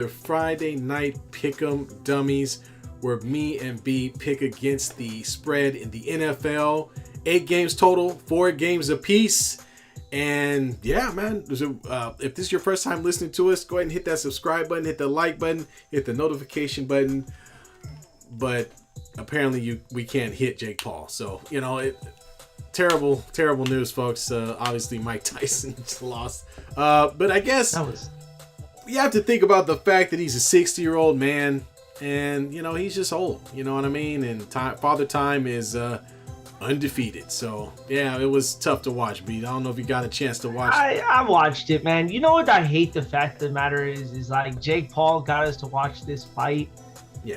The Friday night pick'em dummies, where me and B pick against the spread in the NFL. 8 games total, 4 games apiece. And yeah, man, if this is your first time listening to us, go ahead and hit that subscribe button, hit the like button, hit the notification button. But apparently we can't hit Jake Paul. So, terrible news, folks. Obviously, Mike Tyson just lost. But I guess you have to think about the fact that he's a 60-year-old man. And, he's just old. You know what I mean? And Father Time is undefeated. So, yeah, it was tough to watch, B. I don't know if you got a chance to watch. I watched it, man. You know what I hate? The fact of the matter is like Jake Paul got us to watch this fight. Yeah,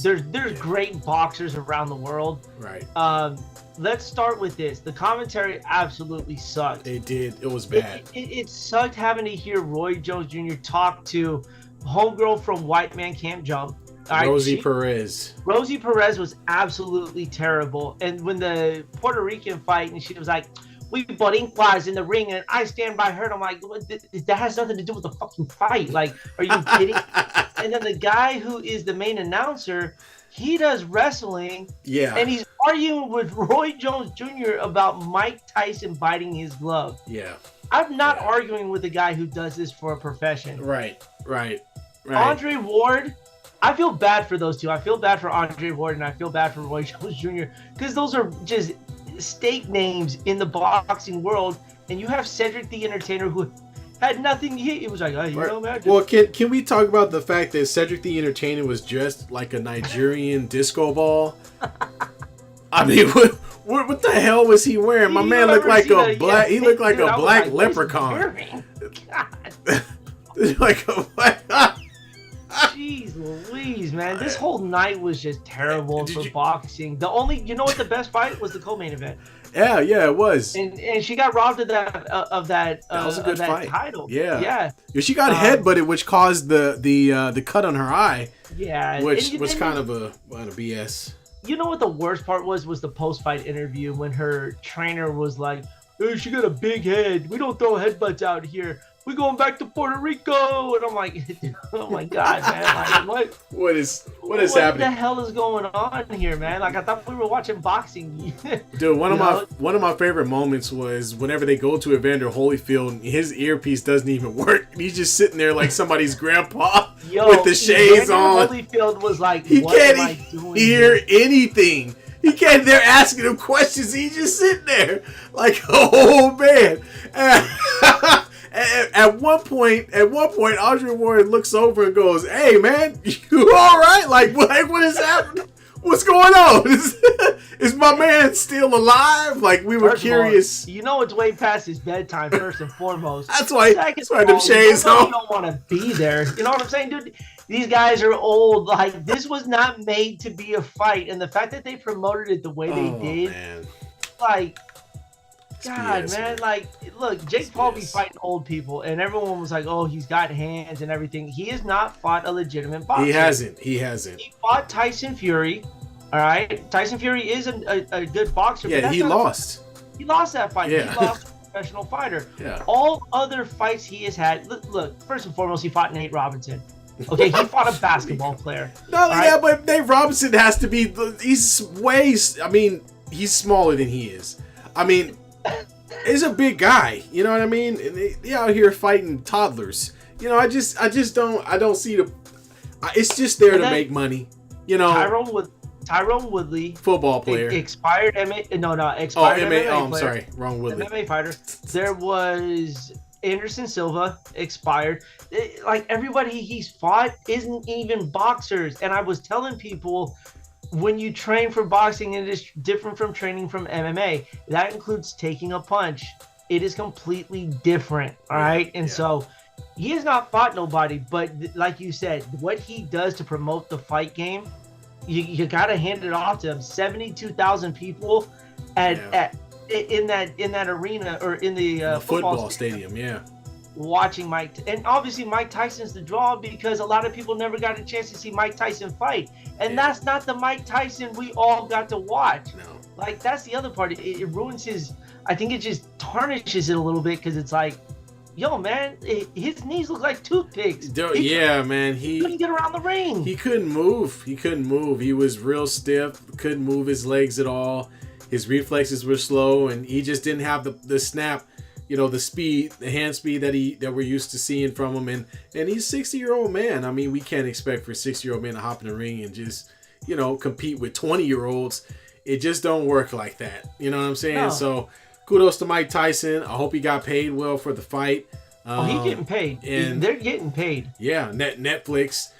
there's great boxers around the world. Right. Let's start with this. The commentary absolutely sucked. It did. It was bad. It sucked having to hear Roy Jones Jr. talk to homegirl from White Man Can't Jump. Rosie Perez. Rosie Perez was absolutely terrible. And when the Puerto Rican fight, and she was like, we Boricuas in the ring, and I stand by her. And I'm like, that has nothing to do with the fucking fight. Like, are you kidding? And then the guy who is the main announcer, he does wrestling. Yeah. And he's arguing with Roy Jones Jr. about Mike Tyson biting his glove. Yeah. I'm not arguing with a guy who does this for a profession. Right. Andre Ward, I feel bad for those two. I feel bad for Andre Ward, and I feel bad for Roy Jones Jr. because those are just state names in the boxing world, and you have Cedric the Entertainer who had nothing. He was like, man. Well, can we talk about the fact that Cedric the Entertainer was dressed like a Nigerian disco ball? I mean, what the hell was he wearing? My man looked like a black. He looked like a black leprechaun. Like a black. Jeez Louise, man. This whole night was just terrible for boxing. The only, what the best fight was the co-main event. Yeah, it was. And she got robbed of that that was a good fight. Title. Yeah. She got headbutted, which caused the cut on her eye. Yeah. Which was kind of a BS. You know what the worst part was the post-fight interview when her trainer was like, hey, she got a big head. We don't throw headbutts out here. We're going back to Puerto Rico. And I'm like, oh my God, man. Like, what is happening? What the hell is going on here, man? Like, I thought we were watching boxing. Dude, one of my favorite moments was whenever they go to Evander Holyfield, his earpiece doesn't even work. He's just sitting there like somebody's grandpa with the shades on. Holyfield was like, what am I doing hear anything. He can't. They're asking him questions. He's just sitting there like, oh man. At one point, Andre Ward looks over and goes, "Hey, man, you all right? Like, what is happening? What's going on? Is my man still alive? Like, we were curious." All, it's way past his bedtime, first and foremost. That's why them shades on. You don't want to be there. You know what I'm saying, dude? These guys are old. Like, this was not made to be a fight, and the fact that they promoted it the way they did, man. Like. God, BS, man, like, look, Jake Paul be fighting old people, and everyone was like, oh, he's got hands and everything. He has not fought a legitimate boxer. He hasn't. He fought Tyson Fury, all right? Tyson Fury is a good boxer. Yeah, but he lost. He lost that fight. Yeah. He lost a professional fighter. Yeah. All other fights he has had, look, first and foremost, he fought Nate Robinson. Okay, he fought a basketball player. But Nate Robinson has to be, he's smaller than he is. I mean, he's a big guy, you know what I mean? And they out here fighting toddlers. I don't see it's just there to make money. Tyrone Woodley, football player, expired MMA. I'm sorry, wrong Woodley. MMA fighter. There was Anderson Silva, expired. Like, everybody he's fought isn't even boxers. And I was telling people, when you train for boxing, it is different from training from MMA. That includes taking a punch. It is completely different, all right? And so he has not fought nobody, but like you said, what he does to promote the fight game, you got to hand it off to him. 72,000 people in that arena, or in the football stadium, watching Mike. And obviously Mike Tyson's the draw because a lot of people never got a chance to see Mike Tyson fight. And that's not the Mike Tyson we all got to watch. No. Like, that's the other part. It ruins his, I think it just tarnishes it a little bit, because it's like, yo, man, his knees look like toothpicks. Yeah, man. He couldn't get around the ring. He couldn't move. He was real stiff. Couldn't move his legs at all. His reflexes were slow, and he just didn't have the snap, the speed, the hand speed that we're used to seeing from him. And he's a 60-year-old man. I mean, we can't expect for a 60-year-old man to hop in the ring and just, compete with 20-year-olds. It just don't work like that. You know what I'm saying? No. So kudos to Mike Tyson. I hope he got paid well for the fight. He's getting paid. And they're getting paid. Yeah, Netflix,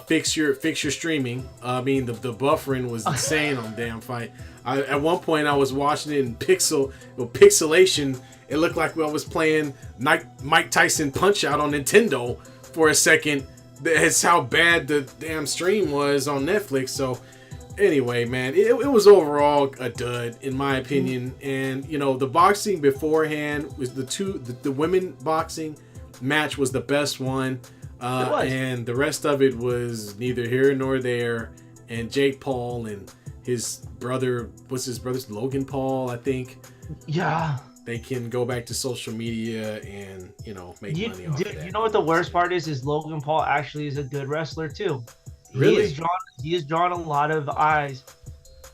fix your streaming. I mean, the buffering was insane on the damn fight. At one point, I was watching it in pixelation. It looked like I was playing Mike Tyson Punch Out on Nintendo for a second. That's how bad the damn stream was on Netflix. So anyway, man, it was overall a dud in my opinion. And the boxing beforehand was the women boxing match was the best one, and the rest of it was neither here nor there. And Jake Paul and his brother, what's his brother's Logan Paul, I think. Yeah. They can go back to social media and make money off of that. You know what the worst part is Logan Paul actually is a good wrestler too. Really? He has drawn a lot of eyes.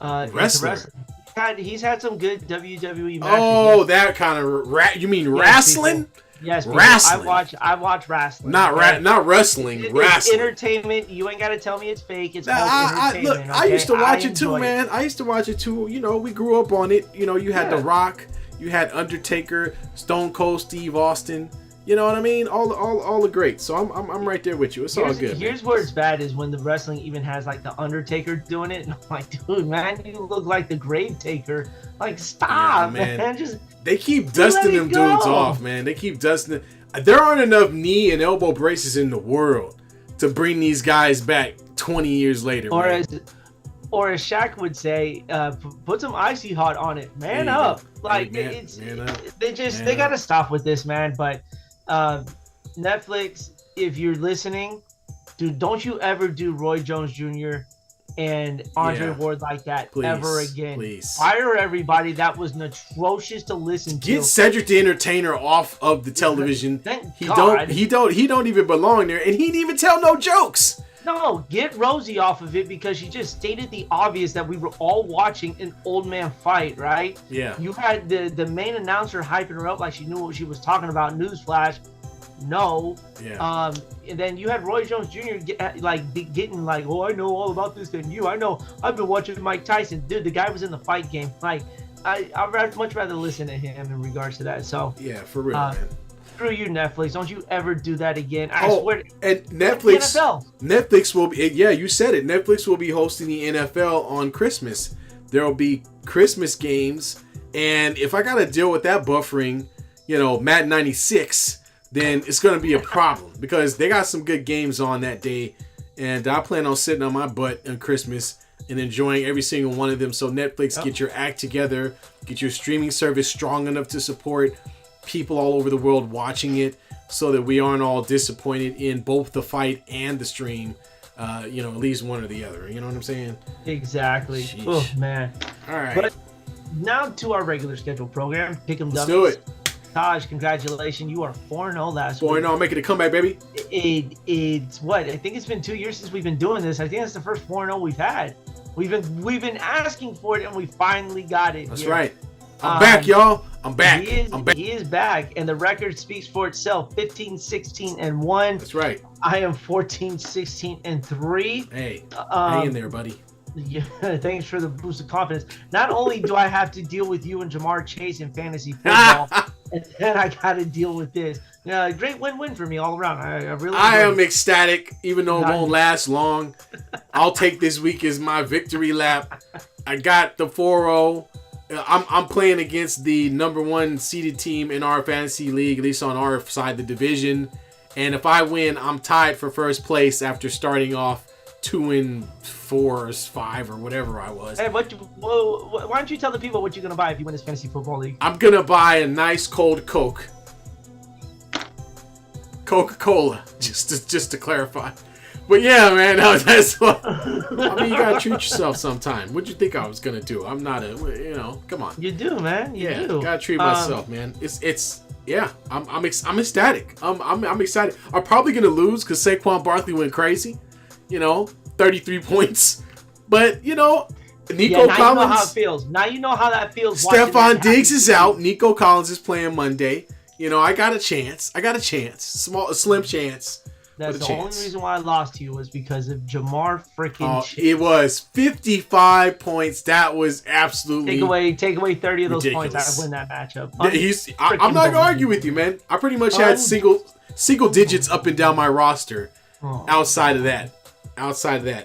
Wrestler. He's had some good WWE matches. Oh, that kind of you mean wrestling? Yes, wrestling. I watch wrestling. Not wrestling. Wrestling. It's entertainment. You ain't got to tell me it's fake. It's entertainment. I used to watch it too, man. I used to watch it too. We grew up on it. You had The Rock, you had Undertaker, Stone Cold Steve Austin. You know what I mean? All the greats. So I'm right there with you. It's all good. Here's where it's bad is when the wrestling even has like the Undertaker doing it. And I'm like, dude, man, you look like the Grave Taker. Like, stop, man. Just they keep dusting them dudes off, man. They keep dusting them. There aren't enough knee and elbow braces in the world to bring these guys back 20 years later. Or as Shaq would say, put some icy hot on it. Man up. Like man up. They gotta stop with this, man. But Netflix, if you're listening, dude, don't you ever do Roy Jones Jr. and Andre Ward like that ever again. Please. Fire everybody. That was atrocious to listen to. Get Cedric the Entertainer off of the television. Thank he God. don't even belong there, and he didn't even tell no jokes. No, get Rosie off of it because she just stated the obvious that we were all watching an old man fight, right? Yeah. You had the main announcer hyping her up like she knew what she was talking about. Newsflash, no. Yeah. And then you had Roy Jones Jr. getting like, oh, I know all about this than you. I know. I've been watching Mike Tyson. Dude, the guy was in the fight game. Like, I'd much rather listen to him in regards to that. So yeah, for real, man. Screw you, Netflix. Don't you ever do that again. I swear. And Netflix. NFL. will be. Yeah, you said it. Netflix will be hosting the NFL on Christmas. There will be Christmas games, and if I got to deal with that buffering, Madden 96, then it's going to be a problem because they got some good games on that day, and I plan on sitting on my butt on Christmas and enjoying every single one of them. So Netflix, get your act together, get your streaming service strong enough to support people all over the world watching it so that we aren't all disappointed in both the fight and the stream, at least one or the other. You know what I'm saying? Exactly. Sheesh. Oh, man. All right. But now to our regular scheduled program. Pick 'em Let's Dummies. do it. Taj, congratulations. You are 4-0 last week. 4-0, making a comeback, baby. It's what? I think it's been 2 years since we've been doing this. I think that's the first 4-0 we've had. We've been asking for it, and we finally got it. That's right. I'm back, y'all. I'm back. He is back, and the record speaks for itself. 15-16-1. That's right. I am 14-16-3. Hey, hang in there, buddy. Yeah, thanks for the boost of confidence. Not only do I have to deal with you and Jamar Chase in fantasy football, and then I got to deal with this. Great win-win for me all around. I am ecstatic, even though it won't last long. I'll take this week as my victory lap. I got the 4-0. I'm playing against the number 1 seeded team in our fantasy league, at least on our side of the division. And if I win, I'm tied for first place after starting off 2-4 or 5 or whatever I was. Hey, why don't you tell the people what you're gonna buy if you win this fantasy football league? I'm gonna buy a nice cold Coke, Coca-Cola, just to clarify. But yeah, man, that's what. I mean, you gotta treat yourself sometime. What'd you think I was gonna do? I'm not come on. You do, man. You do. Gotta treat myself, man. Yeah, I'm ecstatic. I'm excited. I'm probably gonna lose because Saquon Barkley went crazy. 33 points. But Nico Collins. You know how it feels. Now you know how that feels. Stephon Diggs is out. Nico Collins is playing Monday. I got a chance. A slim chance. That's the only reason why I lost to you was because of Jamar freaking Chase. It was 55 points. That was absolutely take away 30 of those ridiculous. Points. I win that matchup. I'm not gonna argue with you, man. I pretty much had single digits up and down my roster. Outside of that,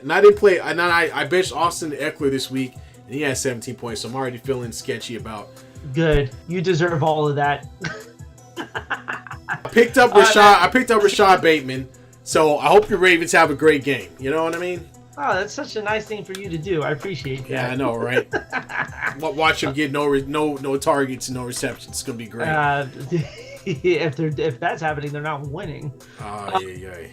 and I didn't play. And I benched Austin Eckler this week, and he had 17 points. So I'm already feeling sketchy about. Good, you deserve all of that. I picked up Rashad Bateman. So I hope your Ravens have a great game. You know what I mean? Oh, that's such a nice thing for you to do. I appreciate that. Yeah, I know, right? Watch him get no targets and no receptions. It's gonna be great. If that's happening, they're not winning. Yeah.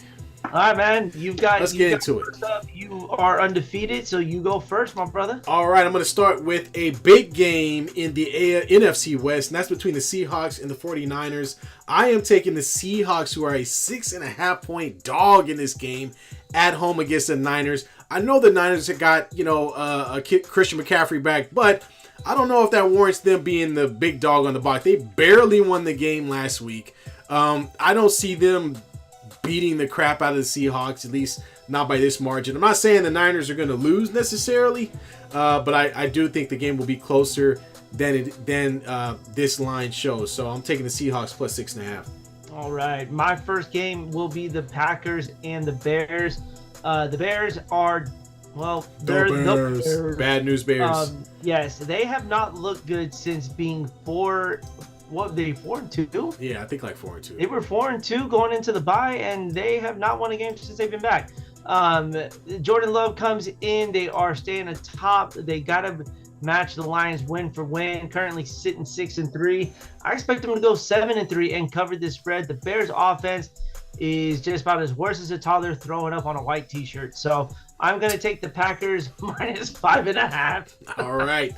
All right, man. Let's get into it. You are undefeated, so you go first, my brother. All right, I'm going to start with a big game in the NFC West, and that's between the Seahawks and the 49ers. I am taking the Seahawks, who are a 6.5-point dog in this game, at home against the Niners. I know the Niners have got, a Christian McCaffrey back, but I don't know if that warrants them being the big dog on the block. They barely won the game last week. I don't see them beating the crap out of the Seahawks, at least not by this margin. I'm not saying the Niners are going to lose necessarily, but I do think the game will be closer than this line shows. So I'm taking the Seahawks plus 6.5. All right, my first game will be the Packers and the Bears. The Bears are, they're the Bears. Bad news Bears. Yes, they have not looked good since being 4-2? Yeah, I think like 4-2. They were 4-2 going into the bye, and they have not won a game since they've been back. Jordan Love comes in. They are staying atop. They got to match the Lions win for win. Currently sitting 6-3. I expect them to go 7-3 and cover this spread. The Bears offense is just about as worse as a toddler throwing up on a white t-shirt. So I'm going to take the Packers minus 5.5. All right.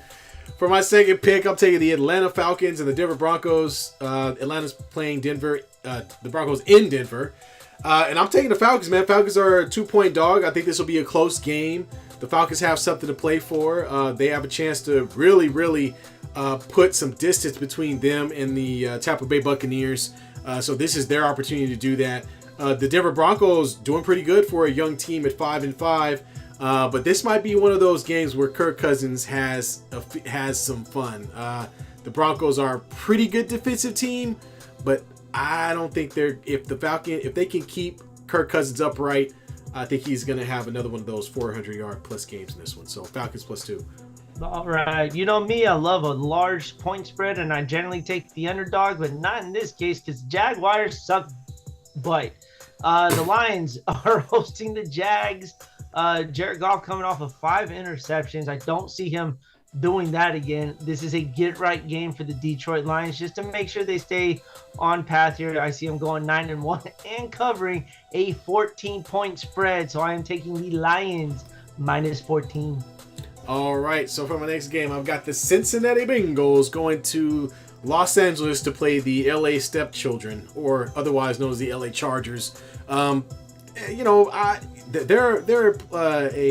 For my second pick, I'm taking the Atlanta Falcons and the Denver Broncos. Atlanta's playing Denver, the Broncos in Denver. And I'm taking the Falcons, man. Falcons are a 2-point dog. I think this will be a close game. The Falcons have something to play for. They have a chance to really put some distance between them and the Tampa Bay Buccaneers. So this is their opportunity to do that. The Denver Broncos doing pretty good for a young team at 5-5. But this might be one of those games where Kirk Cousins has some fun. The Broncos are a pretty good defensive team, but I don't think if they can keep Kirk Cousins upright, I think he's going to have another one of those 400-yard plus games in this one. So Falcons plus 2. All right. You know me, I love a large point spread, and I generally take the underdog, but not in this case because Jaguars suck butt. The Lions are hosting the Jags. Jared Goff coming off of 5 interceptions. I don't see him doing that again. This is a get-right game for the Detroit Lions just to make sure they stay on path here. I see them going 9-1 and covering a 14-point spread. So I am taking the Lions minus 14. All right. So for my next game, I've got the Cincinnati Bengals going to Los Angeles to play the LA Stepchildren, or otherwise known as the LA Chargers. They're a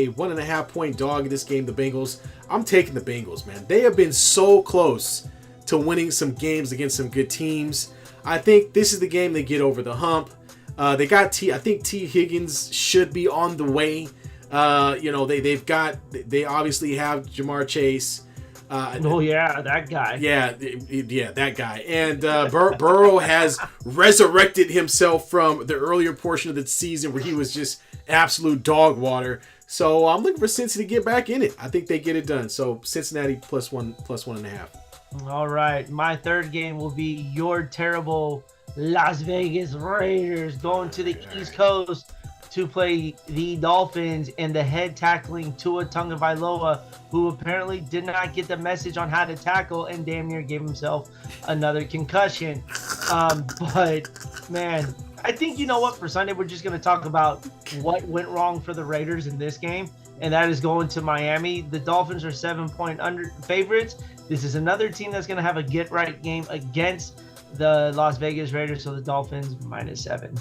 1.5-point dog in this game, the Bengals. I'm taking the Bengals, man. They have been so close to winning some games against some good teams. I think this is the game they get over the hump. I think T. Higgins should be on the way. They obviously have Jamar Chase. That guy. Yeah, that guy. And Burrow has resurrected himself from the earlier portion of the season where he was just absolute dog water. So I'm looking for Cincy to get back in it. I think they get it done. So Cincinnati plus 1.5. All right. My third game will be your terrible Las Vegas Raiders going to the East Coast to play the Dolphins and the head tackling Tua Tagovailoa, who apparently did not get the message on how to tackle and damn near gave himself another concussion. But man, I think for Sunday we're just going to talk about what went wrong for the Raiders in this game, and that is going to Miami. The Dolphins are 7-point favorites. This is another team that's going to have a get-right game against the Las Vegas Raiders, so the Dolphins -7.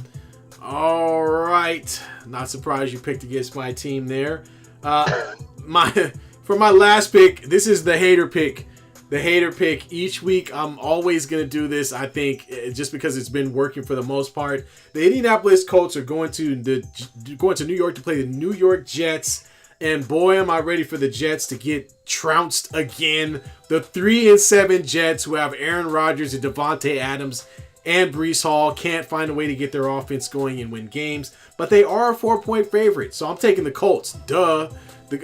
All right. Not surprised you picked against my team there. For my last pick, this is the hater pick. The hater pick. Each week, I'm always going to do this, I think, just because it's been working for the most part. The Indianapolis Colts are going to New York to play the New York Jets. And boy, am I ready for the Jets to get trounced again. The 3-7 Jets, who have Aaron Rodgers and Devontae Adams and Breece Hall, can't find a way to get their offense going and win games. But they are a 4-point favorite, so I'm taking the Colts. Duh.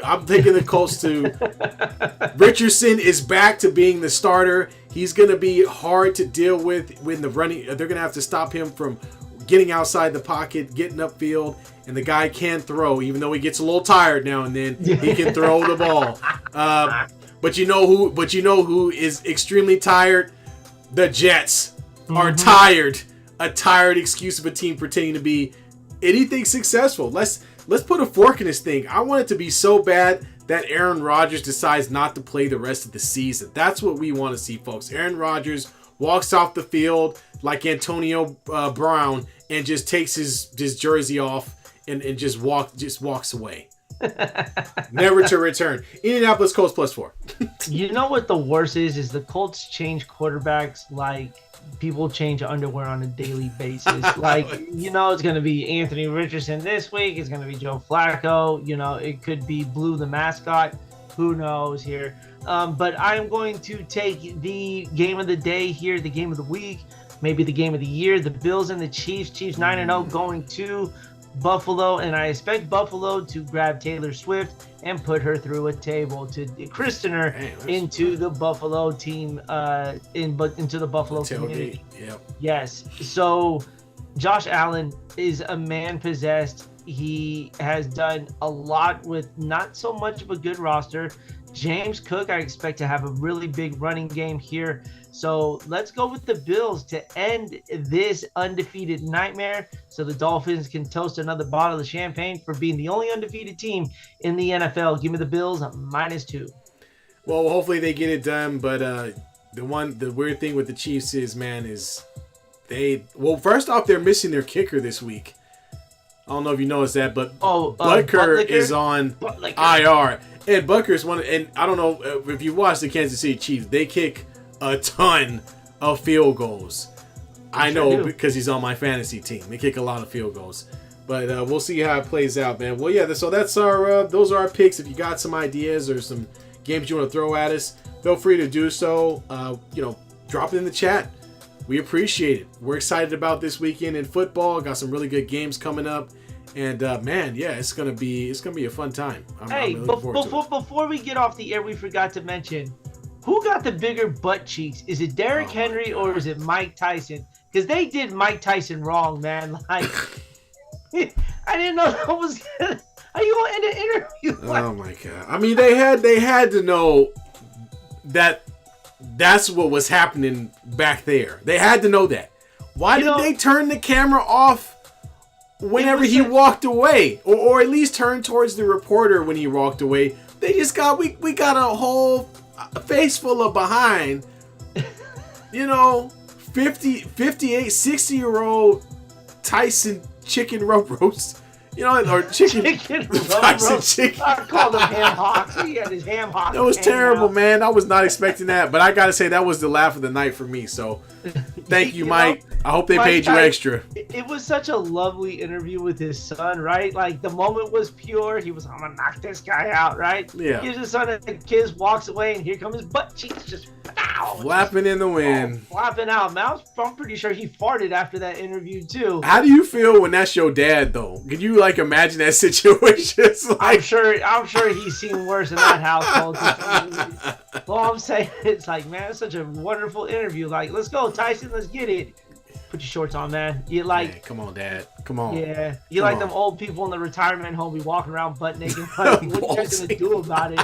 I'm taking the Colts too. Richardson is back to being the starter. He's going to be hard to deal with when the running. They're going to have to stop him from getting outside the pocket, getting upfield, and the guy can throw, even though he gets a little tired now and then. He can throw the ball. But you know who is extremely tired? The Jets are tired. A tired excuse of a team pretending to be anything successful. Let's put a fork in this thing. I want it to be so bad that Aaron Rodgers decides not to play the rest of the season. That's what we want to see, folks. Aaron Rodgers walks off the field like Antonio Brown and just takes his jersey off and just walks away. Never to return. Indianapolis Colts +4. You know what the worst is the Colts change quarterbacks like people change underwear on a daily basis. Like, it's going to be Anthony Richardson this week. It's going to be Joe Flacco. It could be Blue the mascot. Who knows here? But I'm going to take the game of the day here, the game of the week, maybe the game of the year, the Bills and the Chiefs. Chiefs 9-0 going to Buffalo, and I expect Buffalo to grab Taylor Swift and put her through a table to christen her into the Buffalo team, into the Buffalo community. Yep. Yes. So Josh Allen is a man possessed. He has done a lot with not so much of a good roster. James Cook, I expect to have a really big running game here. So let's go with the Bills to end this undefeated nightmare so the Dolphins can toast another bottle of champagne for being the only undefeated team in the NFL. Give me the Bills -2. Well, hopefully they get it done. But the weird thing with the Chiefs is first off, they're missing their kicker this week. I don't know if you noticed that, but Butker is on IR. And Butker's and I don't know if you watch the Kansas City Chiefs, they kick a ton of field goals. I know because he's on my fantasy team. They kick a lot of field goals. But we'll see how it plays out, man. Well, yeah, so that's those are our picks. If you got some ideas or some games you want to throw at us, feel free to do so. Drop it in the chat. We appreciate it. We're excited about this weekend in football. Got some really good games coming up. And it's gonna be a fun time. I'm really before we get off the air, we forgot to mention who got the bigger butt cheeks. Is it Derrick Henry or is it Mike Tyson? Because they did Mike Tyson wrong, man. Like, I didn't know that was. Are you gonna end an interview? Oh my god! I mean, they had to know that that's what was happening back there. They had to know that. Why did they turn the camera off? Whenever he walked away, or at least turned towards the reporter when he walked away, they just got we got a whole face full of behind. 58, 60-year-old Tyson chicken rope roast. Or chicken Tyson chicken. I called him ham hocks. He had his ham hocks. That was terrible, man. I was not expecting that, but I gotta say that was the laugh of the night for me. So, thank you, Mike. I hope they paid you extra. It was such a lovely interview with his son, right? Like, the moment was pure. He was, I'm going to knock this guy out, right? Yeah. Gives his son a kiss, walks away, and here come his butt cheeks just flapping in the wind. Flapping out. Man, I'm pretty sure he farted after that interview, too. How do you feel when that's your dad, though? Can you, imagine that situation? I'm sure he's seen worse in that household. Well, I'm saying, it's like, man, it's such a wonderful interview. Like, let's go, Tyson, let's get it. Put your shorts on, man. You like? Hey, come on, Dad. Come on. Yeah, you like them old people in the retirement home be walking around butt naked. Like, what are you gonna do about it?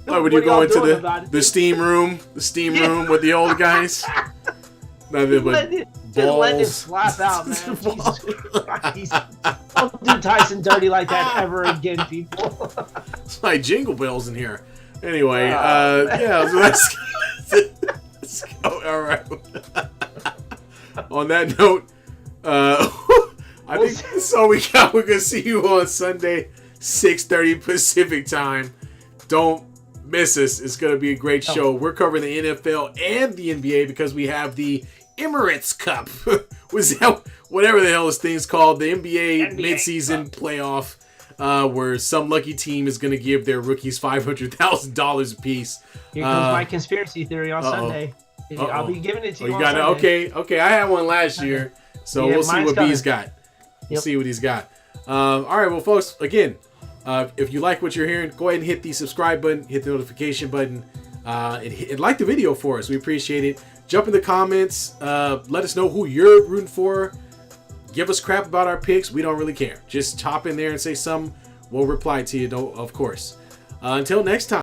What are you going to the steam room? The steam room with the old guys? Nothing but just let it slap out, man. Jesus Christ. Don't do Tyson dirty like that ever again, people. It's like jingle bells in here. Anyway, so let's go. All right. on that note, I think that's all we got. We're gonna see you on Sunday, 6:30 Pacific time. Don't miss us. It's gonna be a great show. We're covering the NFL and the NBA because we have the Emirates Cup. Was that whatever the hell this thing's called? The NBA midseason playoff, where some lucky team is gonna give their rookies $500,000 apiece. Here comes my conspiracy theory on Sunday. I'll be giving it to you. You got it. Okay. I had one last year, so we'll see what B's got. We'll see what he's got. All right, well, folks, again, if you like what you're hearing, go ahead and hit the subscribe button, hit the notification button, and like the video for us. We appreciate it. Jump in the comments. Let us know who you're rooting for. Give us crap about our picks. We don't really care. Just hop in there and say something. We'll reply to you, of course. Until next time.